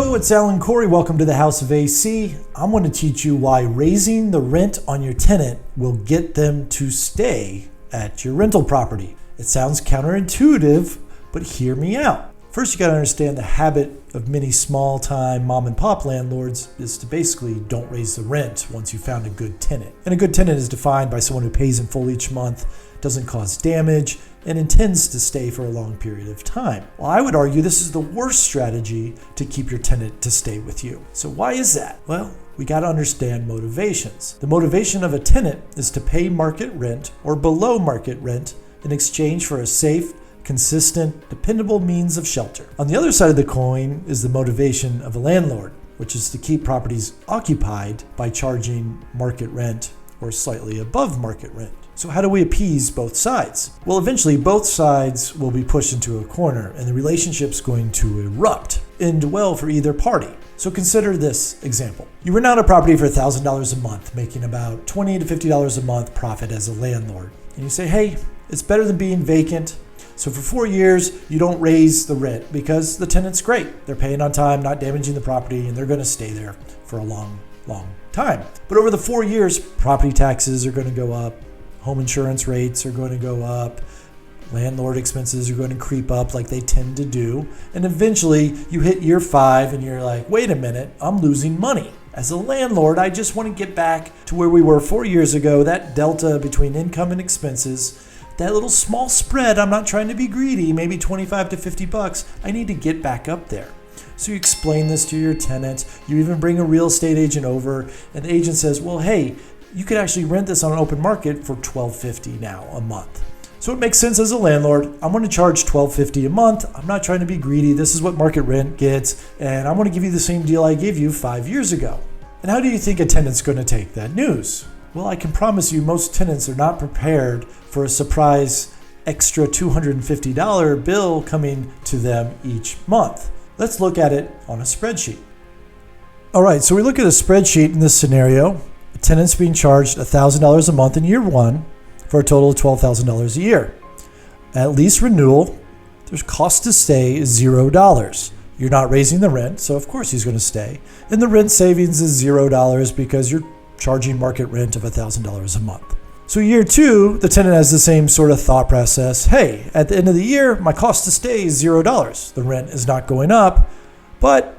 Hello, it's Alan Corey. Welcome to the House of AC. I'm going to teach you why raising the rent on your tenant will get them to stay at your rental property. It sounds counterintuitive, but hear me out. First, you got to understand the habit of many small-time mom-and-pop landlords is to basically don't raise the rent once you found a good tenant. And a good tenant is defined by someone who pays in full each month, doesn't cause damage, and intends to stay for a long period of time. Well, I would argue this is the worst strategy to keep your tenant to stay with you. So why is that? Well, we got to understand motivations. The motivation of a tenant is to pay market rent or below market rent in exchange for a safe, consistent, dependable means of shelter. On the other side of the coin is the motivation of a landlord, which is to keep properties occupied by charging market rent or slightly above market rent. So how do we appease both sides? Well, eventually both sides will be pushed into a corner and the relationship's going to erupt, end well for either party. So consider this example. You rent out a property for $1,000 a month, making about $20 to $50 a month profit as a landlord. And you say, hey, it's better than being vacant. So for 4 years, you don't raise the rent because the tenant's great. They're paying on time, not damaging the property, and they're going to stay there for a long time. But over the 4 years, property taxes are going to go up. Home insurance rates are going to go up. Landlord expenses are going to creep up like they tend to do. And eventually you hit year 5 and you're like, wait a minute, I'm losing money. As a landlord, I just want to get back to where we were 4 years ago, that delta between income and expenses, that little small spread. I'm not trying to be greedy, maybe 25 to 50 bucks. I need to get back up there. So you explain this to your tenant. You even bring a real estate agent over, and the agent says, well, hey, you could actually rent this on an open market for $12.50 now a month. So it makes sense as a landlord. I'm going to charge $12.50 a month. I'm not trying to be greedy. This is what market rent gets, and I'm going to give you the same deal I gave you 5 years ago. And how do you think a tenant's going to take that news? Well, I can promise you most tenants are not prepared for a surprise extra $250 bill coming to them each month. Let's look at it on a spreadsheet. All right, so we look at a spreadsheet in this scenario. A tenant's being charged $1,000 a month in year 1 for a total of $12,000 a year. At lease renewal, there's cost to stay is $0. You're not raising the rent, so of course he's going to stay. And the rent savings is $0 because you're charging market rent of $1,000 a month. So year 2, the tenant has the same sort of thought process. Hey, at the end of the year, my cost to stay is $0. The rent is not going up, but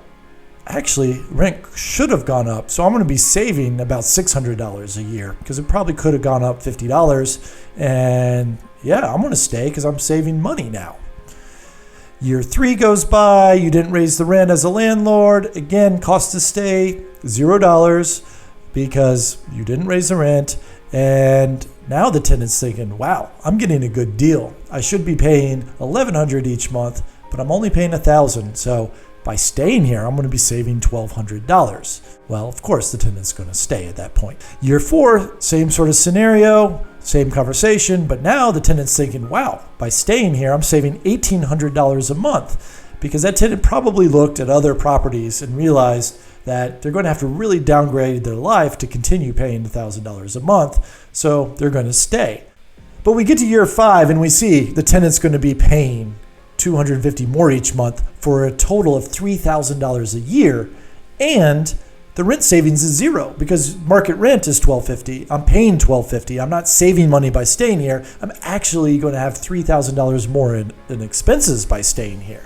actually rent should have gone up. So I'm going to be saving about $600 a year because it probably could have gone up $50. And yeah, I'm going to stay because I'm saving money now. Year 3 goes by, you didn't raise the rent as a landlord. Again, cost to stay, $0 because you didn't raise the rent. And now the tenant's thinking, wow, I'm getting a good deal. I should be paying $1,100 each month, but I'm only paying $1,000. So by staying here, I'm going to be saving $1,200. Well, of course, the tenant's going to stay at that point. Year 4, same sort of scenario, same conversation, but now the tenant's thinking, wow, by staying here, I'm saving $1,800 a month because that tenant probably looked at other properties and realized that they're going to have to really downgrade their life to continue paying $1,000 a month, so they're going to stay. But we get to year 5 and we see the tenant's going to be paying $250 more each month for a total of $3,000 a year, and the rent savings is $0 because market rent is $12.50. I'm paying $12.50. I'm not saving money by staying here. I'm actually going to have $3,000 more in expenses by staying here.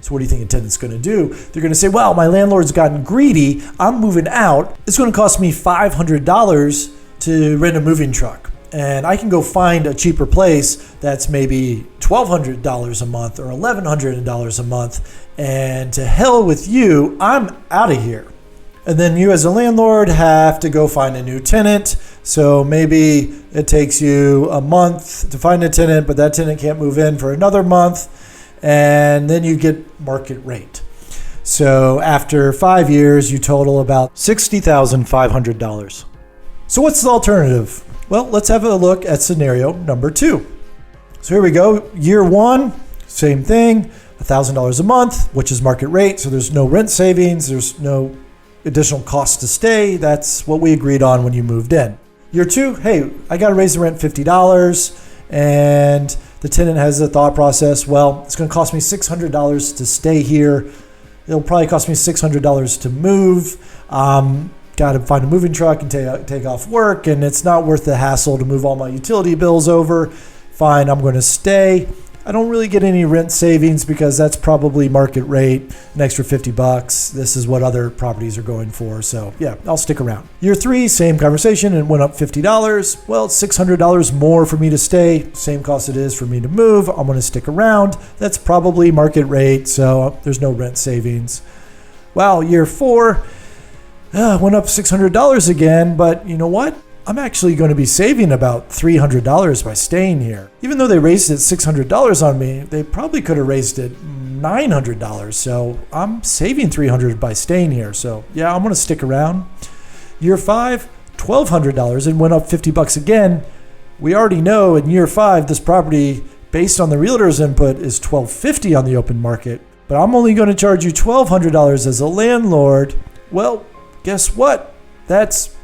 So what do you think a tenant's going to do? They're going to say, well, my landlord's gotten greedy. I'm moving out. It's going to cost me $500 to rent a moving truck. And I can go find a cheaper place that's maybe $1,200 a month or $1,100 a month. And to hell with you, I'm out of here. And then you as a landlord have to go find a new tenant. So maybe it takes you a month to find a tenant, but that tenant can't move in for another month. And then you get market rate. So after 5 years, you total about $60,500. So what's the alternative? Well, let's have a look at scenario number 2. So here we go. Year 1, same thing, $1,000 a month, which is market rate. So there's no rent savings. There's no additional cost to stay. That's what we agreed on when you moved in. Year 2, hey, I got to raise the rent $50. And the tenant has a thought process, well, it's going to cost me $600 to stay here. It'll probably cost me $600 to move. Got to find a moving truck and take off work, and it's not worth the hassle to move all my utility bills over. Fine, I'm going to stay. I don't really get any rent savings because that's probably market rate, an extra $50. This is what other properties are going for. So yeah, I'll stick around. Year 3, same conversation. It went up $50. Well, it's $600 more for me to stay. Same cost it is for me to move. I'm going to stick around. That's probably market rate. So there's no rent savings. Wow, year 4, went up $600 again. But you know what? I'm actually going to be saving about $300 by staying here. Even though they raised it $600 on me, they probably could have raised it $900. So I'm saving $300 by staying here. So yeah, I'm going to stick around. Year 5, $1,200, and went up $50 again. We already know in year 5, this property, based on the realtor's input, is $1,250 on the open market. But I'm only going to charge you $1,200 as a landlord. Well, guess what? That's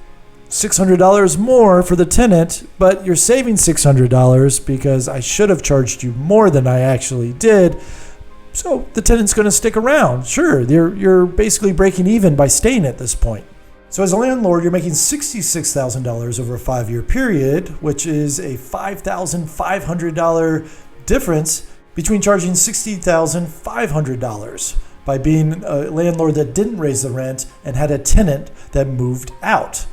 $600 more for the tenant, but you're saving $600 because I should have charged you more than I actually did. So the tenant's going to stick around. Sure, you're basically breaking even by staying at this point. So as a landlord, you're making $66,000 over a 5-year period, which is a $5,500 difference between charging $60,500 by being a landlord that didn't raise the rent and had a tenant that moved out.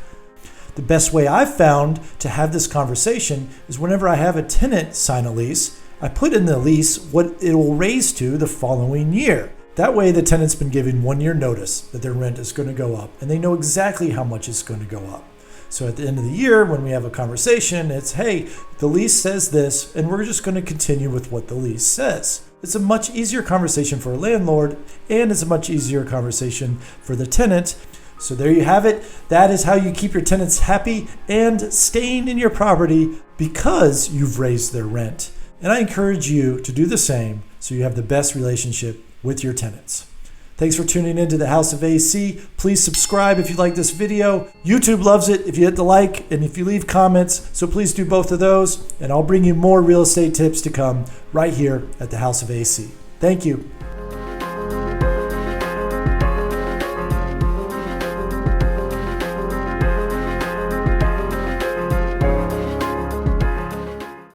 The best way I've found to have this conversation is whenever I have a tenant sign a lease, I put in the lease what it will raise to the following year. That way the tenant's been given 1 year notice that their rent is going to go up, and they know exactly how much it's going to go up. So at the end of the year, when we have a conversation, it's, hey, the lease says this, and we're just going to continue with what the lease says. It's a much easier conversation for a landlord, and it's a much easier conversation for the tenant. So there you have it. That is how you keep your tenants happy and staying in your property because you've raised their rent. And I encourage you to do the same so you have the best relationship with your tenants. Thanks for tuning into the House of AC. Please subscribe if you like this video. YouTube loves it if you hit the like and if you leave comments. So please do both of those, and I'll bring you more real estate tips to come right here at the House of AC. Thank you.